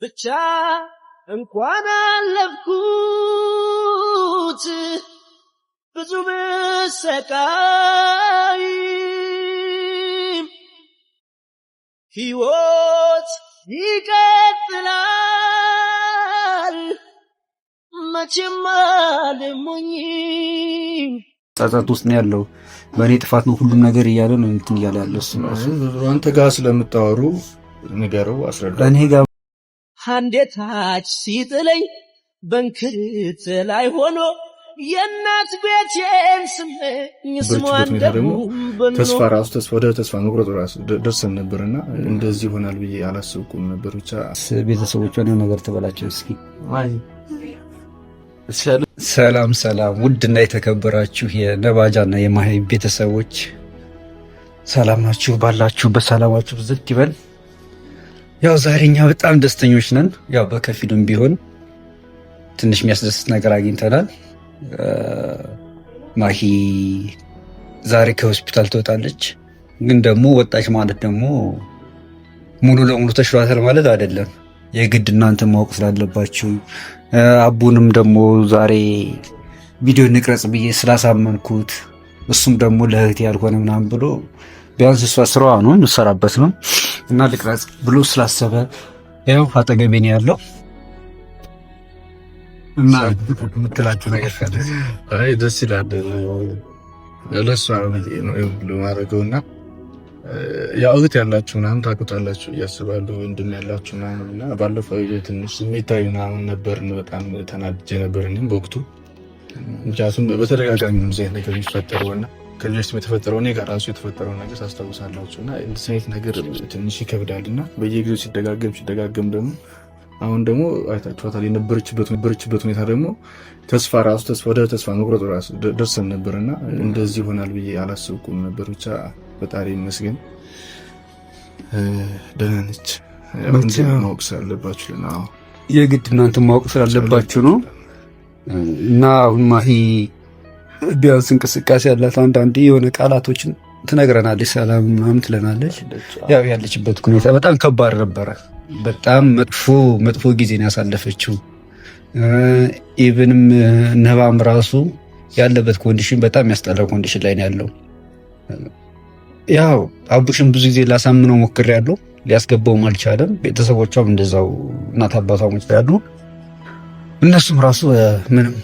ብቻ እንኳን አለፍኩት ብዙ ብሰቃይም ሕይወት ይቀጥላል መቼም አልሞኝም። ጸጸት ውስጥ ነው ያለው። በእኔ ጥፋት ነው ሁሉም ነገር እያለ ነው እንትን እያለ ያለው እሱ አንተ ጋር ስለምታወሩ ንገረው፣ አስረዳ። እኔ ጋር አንዴ ታች ሲጥለኝ በንክት ላይ ሆኖ የእናት ቤቴን ስመኝ ስሟን ደግሞ ተስፋ ራሱ ወደ ተስፋ መቁረጥ ራሱ ደርሰን ነበርና እንደዚህ ይሆናል ብዬ አላሰብኩም ነበር። ብቻ ቤተሰቦቿን የሆነ ነገር ትበላቸው እስኪ። ሰላም ሰላም፣ ውድና የተከበራችሁ የነባጃና የማሂ ቤተሰቦች ሰላማችሁ ባላችሁ በሰላማችሁ ዝቅ ይበል። ያው ዛሬ እኛ በጣም ደስተኞች ነን። ያው በከፊሉም ቢሆን ትንሽ የሚያስደስት ነገር አግኝተናል። ማሂ ዛሬ ከሆስፒታል ትወጣለች። ግን ደግሞ ወጣች ማለት ደግሞ ሙሉ ለሙሉ ተሽሏታል ማለት አይደለም። የግድ እናንተ ማወቅ ስላለባችሁ አቡንም ደግሞ ዛሬ ቪዲዮ እንቅረጽ ብዬ ስላሳመንኩት እሱም ደግሞ ለእህቴ ያልሆነ ምናምን ብሎ ቢያንስ እሷ ስራዋ ነው የምትሰራበት ነው እና ልቅረጽ ብሎ ስላሰበ ያው አጠገቤ ነው ያለው እና የምትላችሁ ነገር ካለ? አይ ደስ ይላል። ለእሷ ነው ብሎ ማድረገውና ያው እህት ያላችሁ ምናምን ታውቁታላችሁ እያስባለሁ ወንድም ያላችሁ ምናምን እና ባለፈው ትንሽ ስሜታዊ ምናምን ነበር። በጣም ተናድጄ ነበር እኔም በወቅቱ። ምክንያቱም በተደጋጋሚ ነው እዚህ ነገር የሚፈጠረውና ከዚህ በፊት የተፈጠረው እኔ ጋር ራሱ የተፈጠረው ነገር ታስታውሳላችሁ። እና እንደዚህ አይነት ነገር ትንሽ ይከብዳልና በየጊዜው ሲደጋገም ደግሞ አሁን ደግሞ አይታችኋታል የነበረችበት ሁኔታ ደግሞ ተስፋ ወደ ተስፋ መቁረጥ ራሱ ደርሰን ነበርና እንደዚህ ይሆናል ብዬ አላሰብኩም ነበር። ብቻ ፈጣሪ ይመስገን ደህና ነች። ማወቅ ስላለባችሁ ነው የግድ እናንተ ማወቅ ስላለባችሁ ነው። እና አሁን ማሂ ቢያንስ እንቅስቃሴ ያላት አንዳንዴ የሆነ ቃላቶችን ትነግረናለች፣ ሰላም ምናምን ትለናለች። ያው ያለችበት ሁኔታ በጣም ከባድ ነበረ። በጣም መጥፎ ጊዜን ያሳለፈችው። ኢቭንም ነባም ራሱ ያለበት ኮንዲሽን በጣም ያስጠላ ኮንዲሽን ላይ ነው ያለው። ያው አቡሽን ብዙ ጊዜ ላሳምነው ሞክሬያለሁ፣ ሊያስገባውም አልቻለም። ቤተሰቦቿም እንደዛው እናት አባቷ ያሉ እነሱም ራሱ ምንም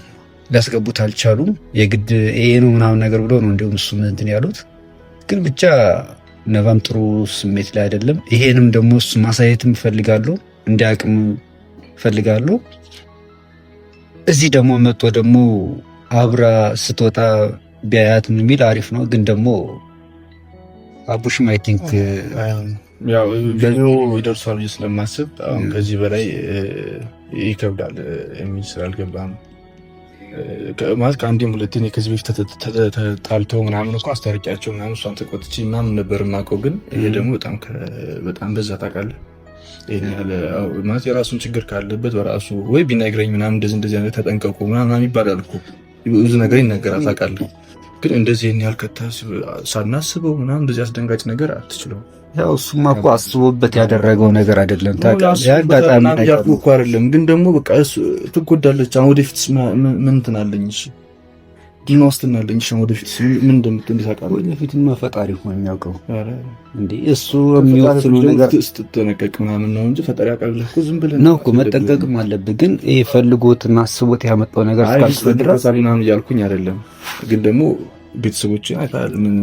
ሊያስገቡት አልቻሉም። የግድ ይሄ ነው ምናምን ነገር ብሎ ነው እንዲሁም እሱም እንትን ያሉት። ግን ብቻ ነባም ጥሩ ስሜት ላይ አይደለም። ይሄንም ደግሞ እሱ ማሳየትም እፈልጋለሁ፣ እንዲያቅም እፈልጋለሁ። እዚህ ደግሞ መጥቶ ደግሞ አብራ ስትወጣ ቢያያት የሚል አሪፍ ነው። ግን ደግሞ አቡሽም አይ ቲንክ ያው ቪዲዮ ይደርሷል ብዬ ስለማስብ አሁን ከዚህ በላይ ይከብዳል የሚል ስላልገባም ማለት ከአንዴም ሁለቴ ከዚህ በፊት ተጣልተው ምናምን እኮ አስታርቂያቸው ምናምን እሷን ተቆጥቼ ምናምን ነበር የማውቀው። ግን ይሄ ደግሞ በጣም በዛ ታውቃለህ። ይሄን ያለ ማለት የራሱን ችግር ካለበት በራሱ ወይ ቢነግረኝ ምናምን እንደዚህ አይነት ተጠንቀቁ ምናምን ይባላል እኮ ብዙ ነገር ይነገራል ታውቃለህ። ግን እንደዚህ ይሄን ያህል ሳናስበው ምናምን እንደዚህ አስደንጋጭ ነገር አትችለውም። ያው እሱማ እኮ አስቦበት ያደረገው ነገር አይደለም ታውቃለህ። ያጋጣሚ ነገር እኮ አይደለም። ግን ደግሞ በቃ እሱ ትጎዳለች። አሁን ወደፊት ምን ትናለኝ? እሺ ዲና ውስጥ ትናለኝ። እሺ ወደፊት ምን እንደምትል ታውቃለህ? ወደፊትማ ፈጣሪ ሆነ የሚያውቀው እንዴ። እሱ የሚወስነው ነገር ስትጠነቀቅ ምናምን ነው እንጂ ፈጣሪ ያውቃል እኮ። ዝም ብለህ ነው እኮ መጠንቀቅም አለብህ። ግን ይሄ ፈልጎትና አስቦት ያመጣው ነገር እስካልተደረሰ ምናምን እያልኩኝ አይደለም። ግን ደግሞ ቤተሰቦች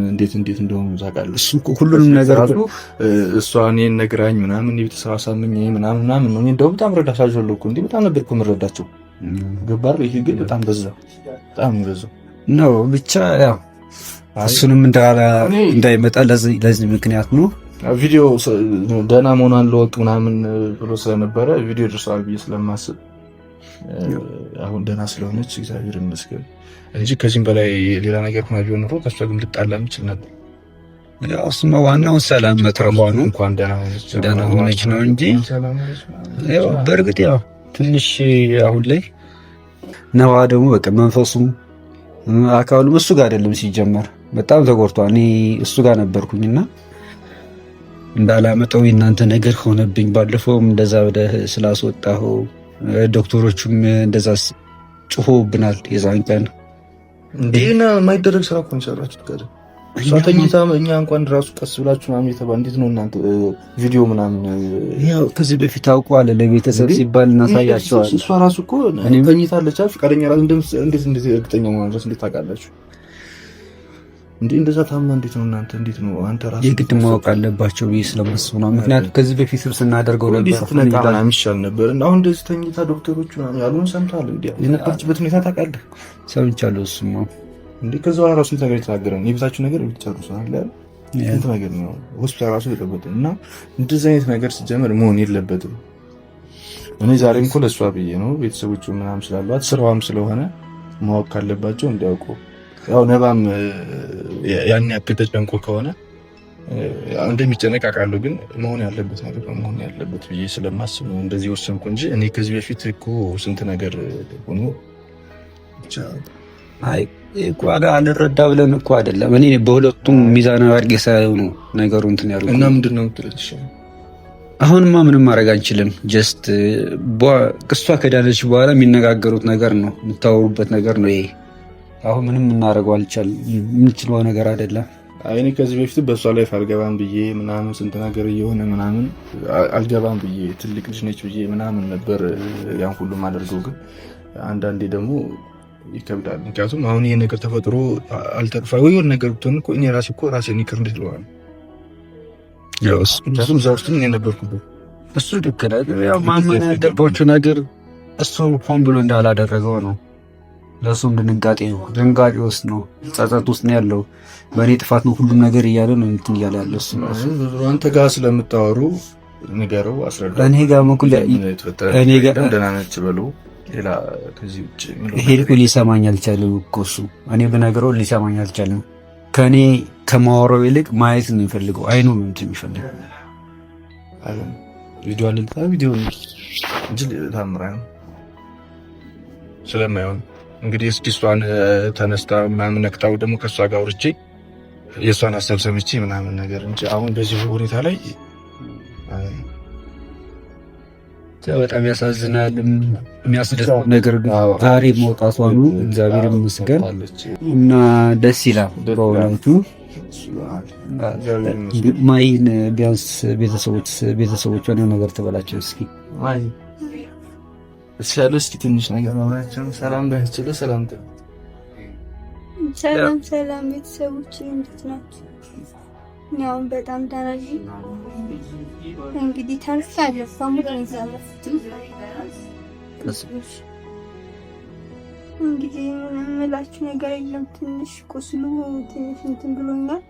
እንዴት እንደሆኑ ታውቃለህ። እሱ ሁሉንም ነገር እሷ እኔን ነግራኝ ምናምን የቤተሰብ አሳምኝ ምናምን ነው። እኔ እንደውም በጣም ረዳሻቸው እኮ እንዴ በጣም ነበር እኮ የምረዳቸው። ገባር? ይሄ ግን በጣም በዛው ነው። ብቻ ያው እሱንም እንዳይመጣ ለዚህ ምክንያት ነው ቪዲዮ ደህና መሆኗን ለወቅ ምናምን ብሎ ስለነበረ ቪዲዮ ደርሷል ብዬ ስለማስብ አሁን ደህና ስለሆነች እግዚአብሔር ይመስገን እንጂ ከዚህም በላይ ሌላ ነገር ሆና ቢሆን ኖሮ ከሷ ግን ልጣላ የምችል ነበር። ያው እሱማ ዋናው ሰላም መትረፏ ነው። እንኳን ደህና ሆነች ነው እንጂ ያው በእርግጥ ያው ትንሽ አሁን ላይ ነዋ ደግሞ በቃ መንፈሱም አካሉም እሱ ጋር አይደለም። ሲጀመር በጣም ተጎድቷል። እኔ እሱ ጋር ነበርኩኝና እንዳላመጣው የእናንተ ነገር ሆነብኝ። ባለፈውም እንደዛ ወደ ስላስወጣሁ ዶክተሮቹም እንደዛ ጮሆብናል። የዛን ቀን እንዴና የማይደረግ ስራ እኮ ሰራችሁት ጋር ሷተኝታ እኛ እንኳን ራሱ ቀስ ብላችሁ ምናምን የተባለ እንዴት ነው እናንተ ቪዲዮ ምናምን ያው ከዚህ በፊት አውቀዋል። ለቤተሰብ ሲባል እናሳያቸዋል። እሷ ራሱ እኮ ተኝታለች። ፍቃደኛ ራሱ እንዴት እርግጠኛ መሆን ድረስ እንዴት ታውቃላችሁ እንዴ? እንደዛ ታማ እንዴት ነው እናንተ እንዴት ነው አንተ ራሱ የግድ ማወቅ አለባቸው ብዬ ስለማስብ ነው። ምክንያቱም ከዚህ በፊት ስናደርገው ነበር ተነቃና የሚሻል ነበር እና አሁን እንደዚህ ተኝታ ዶክተሮቹ ያሉን ሰምታል። እንዴ የነበረችበት ሁኔታ ታውቃለህ? ሰምቻለሁ። እሱማ እንዴ ከዛ ራሱ ነገር የተናገረን የቤታችሁ ነገር ብትጨርሱ አለ እንት ነገር ነው ሆስፒታል ራሱ ተቀበጠ እና እንደዚህ አይነት ነገር ሲጀመር መሆን የለበትም። እኔ ዛሬም እኮ ለሷ ብዬ ነው ቤተሰቦቹ ምናምን ስላሏት ስራዋም ስለሆነ ማወቅ ካለባቸው እንዲያውቁ ያው ነባም ያን ያክል ተጨንቆ ከሆነ እንደሚጨነቅ አውቃለሁ። ግን መሆን ያለበት ነገር መሆን ያለበት ብዬ ስለማስብ ነው እንደዚህ ወሰንኩ እንጂ እኔ ከዚህ በፊት እኮ ስንት ነገር ሆኖ ብቻ አይ እኮ አልረዳ ብለን እኮ አይደለም። እኔ በሁለቱም ሚዛናዊ አድርጌ ሳይሆን ነው ነገሩ እንትን ያልኩት። እና ምንድነው ትልሽ? አሁንማ ምንም ማድረግ አንችልም። ጀስት እሷ ከዳነች በኋላ የሚነጋገሩት ነገር ነው የምታወሩበት ነገር ነው ይሄ። አሁን ምንም እናደርገው አልቻል የምንችለው ነገር አይደለም። እኔ ከዚህ በፊት በእሷ ላይ አልገባም ብዬ ምናምን ስንት ነገር እየሆነ ምናምን አልገባም ብዬ ትልቅ ልጅ ነች ብዬ ምናምን ነበር ያን ሁሉም አደርገው። ግን አንዳንዴ ደግሞ ይከብዳል። ምክንያቱም አሁን ይሄ ነገር ተፈጥሮ አልተርፋ ወይ የሆነ ነገር ብትሆን እኮ እኔ ራሴ እኮ ራሴን ይቅር እንዴት ለዋል ያውስ ምክንያቱም እዛ ውስጥ እኔ ነበርኩበት። እሱ ልክ ነው። ያው ማመን ያለባችሁ ነገር እሱ ሆን ብሎ እንዳላደረገው ነው። ለእሱም ድንጋጤ ነው፣ ድንጋጤ ውስጥ ነው፣ ጸጸት ውስጥ ነው ያለው። በእኔ ጥፋት ነው ሁሉም ነገር እያለ ነው እንትን እያለ ያለው እሱ ነው። አንተ ጋር ስለምታወሩ ንገረው፣ አስረዳው። እኔ ጋር መኩል እኔ ጋር ደህና ነች በለው። ሌላ ከዚህ ውጭ ይሄ ልኩ ሊሰማኝ አልቻለም እኮ እሱ። እኔ ብነግረው ሊሰማኝ አልቻለም። ከእኔ ከማወራው ይልቅ ማየት ነው የሚፈልገው። አይኑ ነው እንትን የሚፈልገው። ቪዲዮ አለልታ ቪዲዮ እንጂ ታምራ ነው ስለማይሆን እንግዲህ እስኪ እሷን ተነስታ ምናምን ነክታው ደግሞ ከእሷ ጋር አውርቼ የእሷን ሀሳብ ሰምቼ ምናምን ነገር እንጂ አሁን በዚህ ሁኔታ ላይ በጣም ያሳዝናል። የሚያስደስት ነገር ግን ዛሬ መውጣቷ ነው። እግዚአብሔር ይመስገን እና ደስ ይላል በእውነቱ። ማይን ቢያንስ ቤተሰቦቿን ነገር ትበላቸው እስኪ እስኪ ትንሽ ነገር ማውራቸው። ሰላም ባይችል ሰላም ሰላም ቤተሰቦች እንዴት ናቸው? ያው በጣም ደረጃ እንግዲህ ታርፋለሁ ሰሙት እንዛለፍት እንግዲህ ምላችሁ ነገር የለም። ትንሽ ቁስሉ ትንሽ እንትን ብሎኛል።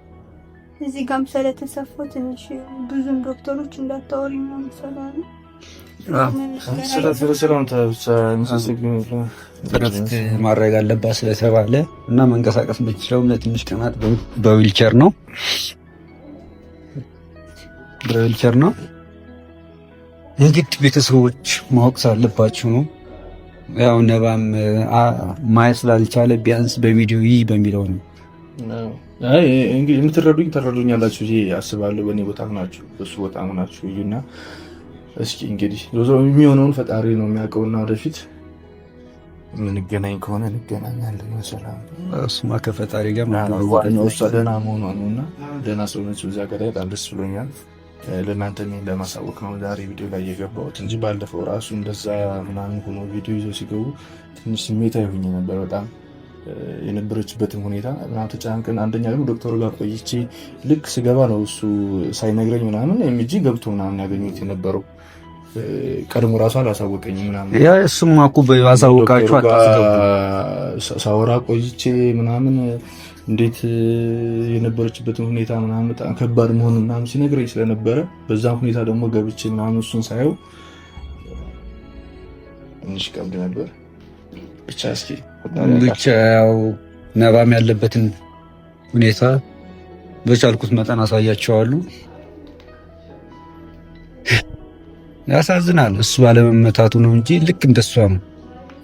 እዚህ ጋርም ስለተሰፋው ትንሽ ብዙም ዶክተሮች እንዳታወሪ ነው ሰላም እረፍት ማድረግ አለባት ስለተባለ እና መንቀሳቀስ የምትችለው ለትንሽ ቀናት በዊልቸር ነው የግድ ቤተሰቦች ማወቅ ስላለባቸው ነው። ያው ነባም ማየት ስላልቻለ ቢያንስ በቪዲዮ ይህ በሚለው ነው። እንግዲህ የምትረዱኝ ተረዱኛላችሁ ብዬ አስባለሁ። በእኔ ቦታ ናችሁ፣ በሱ ቦታ ናችሁ እና እስኪ እንግዲህ የሚሆነውን ፈጣሪ ነው የሚያውቀውና ወደፊት የምንገናኝ ከሆነ እንገናኛለን። ሰላም እሱማ ከፈጣሪ ጋር እሷ ደህና መሆኗ ነው እና ደህና ሰው ነች። እዚያ ጋር በጣም ደስ ብሎኛል። ለእናንተ እኔን ለማሳወቅ ነው ዛሬ ቪዲዮ ላይ የገባሁት እንጂ ባለፈው ራሱ እንደዛ ምናምን ሆኖ ቪዲዮ ይዘው ሲገቡ ትንሽ ስሜታዊ ሆኜ ነበር። በጣም የነበረችበትን ሁኔታ ምናምን ተጨናንቀን፣ አንደኛ ደግሞ ዶክተሩ ጋር ቆይቼ ልክ ስገባ ነው እሱ ሳይነግረኝ ምናምን ኤምጂ ገብቶ ምናምን ያገኙት የነበረው። ቀድሞ ራሱ አላሳወቀኝም ምናምን። ያ እሱማ እኮ ባሳወቃችሁ ሳወራ ቆይቼ ምናምን እንዴት የነበረችበትን ሁኔታ ምናምን በጣም ከባድ መሆኑን ምናምን ሲነግረኝ ስለነበረ በዛ ሁኔታ ደግሞ ገብቼ ምናምን እሱን ሳየው ትንሽ ቀብድ ነበር። ብቻ ያው ነባም ያለበትን ሁኔታ በቻልኩት መጠን አሳያቸዋለሁ። ያሳዝናል። እሱ ባለመመታቱ ነው እንጂ ልክ እንደሷ ነው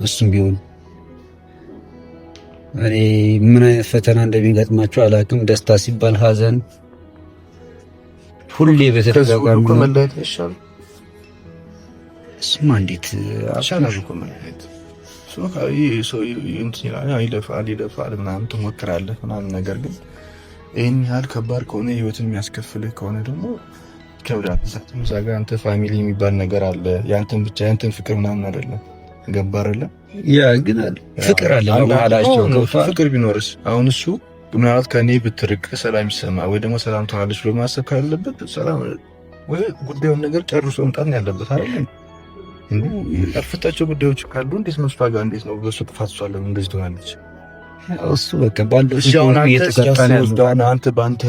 እሱም ቢሆን። እኔ ምን አይነት ፈተና እንደሚገጥማቸው አላውቅም። ደስታ ሲባል ሀዘን ሁሌ በተደጋጋሚ መለያየት ይሻላል። እሱማ እንዴት ይሻላል እኮ መለያየት። ሰው ይለፋል ምናምን ትሞክራለህ ምናምን፣ ነገር ግን ይህን ያህል ከባድ ከሆነ ህይወትን የሚያስከፍልህ ከሆነ ደግሞ ይከብዳል። እዛ ጋር አንተ ፋሚሊ የሚባል ነገር አለ። ያንተን ብቻ ያንተን ፍቅር ምናምን አይደለም። ገባህ አይደለ? ያ ግን ፍቅር አለ በመሀላቸው። ፍቅር ቢኖርስ አሁን እሱ ምናልባት ከኔ ብትርቅ ሰላም ይሰማ ወይ ደግሞ ሰላም ትሆናለች ብሎ ማሰብ ካለበት ሰላም ወይ ጉዳዩን ነገር ጨርሶ መምጣት ነው ያለበት አይደል? ያልፈታቸው ጉዳዮች ካሉ እንዴት ነው እሷ ጋር እንዴት ነው በሱ ጥፋት እሷ ለምን እንደዚህ ትሆናለች? እሱ በቃ ባለው አንተ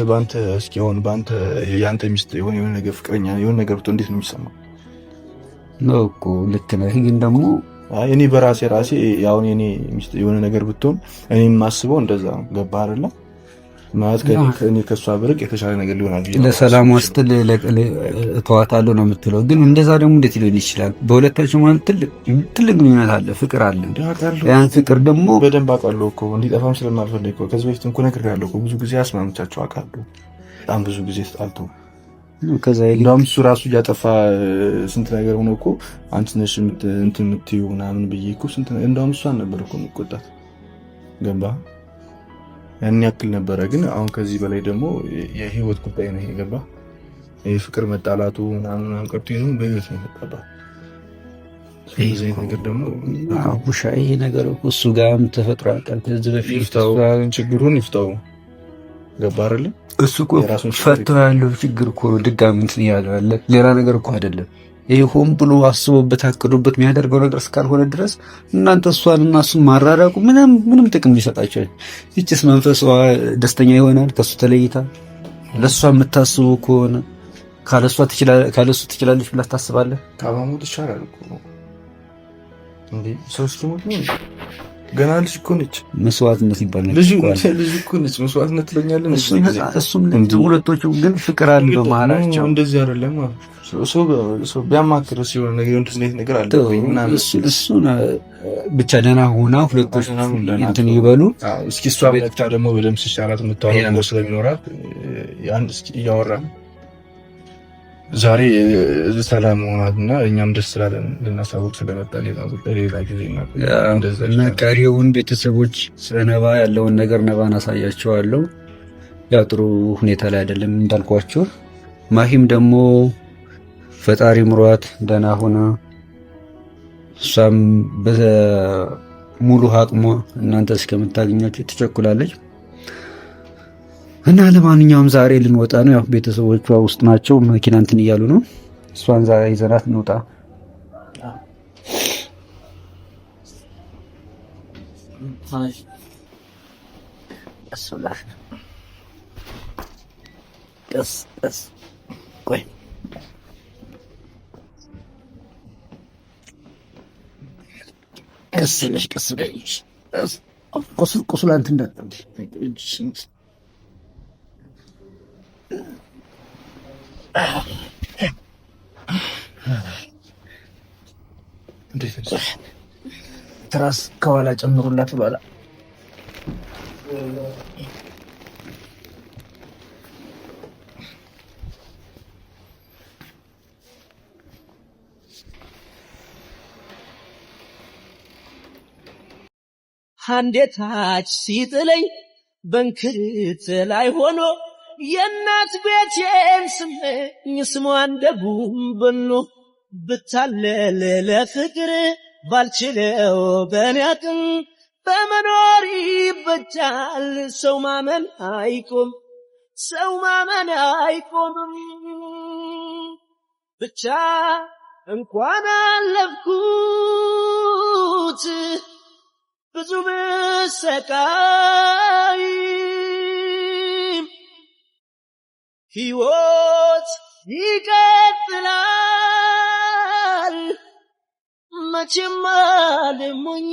በአንተ እስኪሆን በአንተ የአንተ ሚስት የሆነ ነገር ፍቅረኛ የሆነ ነገር ብትሆን እንዴት ነው የሚሰማው? ነው እኮ ልክ ነህ። ግን ደግሞ እኔ በራሴ ያው እኔ ሚስት የሆነ ነገር ብትሆን እኔ የማስበው እንደዛ ነው። ገባህ አይደለ? ማለት ከእኔ ከእሷ ብርቅ የተሻለ ነገር ሊሆናል። ለሰላም ስትል እተዋታለሁ ነው የምትለው። ግን እንደዛ ደግሞ እንዴት ሊሆን ይችላል? በሁለታችሁ ማለት ትልቅ ግንኙነት አለ፣ ፍቅር አለ። ያን ፍቅር ደግሞ በደንብ አውቃለሁ እኮ እንዲጠፋም ስለማልፈልግ እኮ ከዚህ በፊት እንኳን ነግሬሃለሁ እኮ ብዙ ጊዜ አስማምቻቸው አውቃለሁ። በጣም ብዙ ጊዜ ተጣልተው ከዛ እንደውም እሱ ራሱ እያጠፋ ስንት ነገር ሆኖ እኮ አንቺ ነሽ እንትን የምትይው ምናምን ብዬ እኮ ስንት እንደውም እሷን ነበር እኮ የምትቆጣት። ገባህ? ያን ያክል ነበረ። ግን አሁን ከዚህ በላይ ደግሞ የህይወት ጉዳይ ነው። ገባህ? ይሄ ፍቅር መጣላቱ ምናምን ቀርቶ ነው በህይወት ነው የመጣባት። ይሄ ነገር ደግሞ አቡሻ ይሄ ነገር እሱ ጋርም ተፈጥሮ አቀል ከዚህ በፊት ችግሩን ይፍታው። ገባህ አይደል? እሱ እኮ ፈቶ ያለው ችግር እኮ ነው። ድጋሚ እንትን ያለው ያለ ሌላ ነገር እኮ አይደለም። ይሄ ሆን ብሎ አስቦበት አቅዶበት የሚያደርገው ነገር እስካልሆነ ድረስ እናንተ እሷን እና እሱን ማራራቁ ምንም ጥቅም ሊሰጣቸው። ይችስ መንፈሷ ደስተኛ ይሆናል ከሱ ተለይታ። ለእሷ የምታስቡ ከሆነ ካለሱ ትችላለች ብላ ታስባለህ? ከማሞት ይሻላል እኮ እንዴ ሰው ስትሞት ነው። ገና ልጅ እኮ ነች። መስዋዕትነት ይባላል። ልጅ እኮ ነች። መስዋዕትነት ትለኛለህ። እሱም ሁለቶቹ ግን ፍቅር አለ በመሀላቸው። እንደዚህ አይደለም ሰው ቢያማክር ሲሆን ነገር አለ ምናምን። እሱ ብቻ ደህና ሆና ሁለቶች እንትን ይበሉ። እስኪ እሷ ብቻ ደግሞ በደምብ ሲሻላት የምታወራው ስለሚኖራት አንድ እስኪ እያወራን ዛሬ ሰላም ሆናትና እኛም ደስ ስላለን ልናሳውቅ ስለመጣ ሌላ ጊዜ እና ቀሪውን ቤተሰቦች ስለነባ ያለውን ነገር ነባን አሳያቸዋለሁ። ያው ጥሩ ሁኔታ ላይ አይደለም እንዳልኳቸው። ማሂም ደግሞ ፈጣሪ ምሯት ደህና ሆና እሷም በሙሉ አቅሟ እናንተ እስከምታገኛቸው ትቸኩላለች። እና ለማንኛውም ዛሬ ልንወጣ ነው። ያው ቤተሰቦቿ ውስጥ ናቸው፣ መኪና እንትን እያሉ ነው። እሷን ዛሬ ይዘናት እንውጣ። ቀስ ቆይ ቀስ ቁስል አንተ እንዳትል ትራስ ከኋላ ጨምሩላት ባላ አንዴታች ሲጥለኝ በንክት ላይ ሆኖ የእናት ቤቴን ስመኝ ስሟ እንደ ጉም በኖ ብታለል ለፍቅር ባልችለው በኔ አቅም በመኖር ይበጃል። ሰው ማመን አይቆምም። ብቻ እንኳን አለፍኩት ብዙ ብሰቃይ ሕይወት ይቀጥላል መቼም አልሞኝ።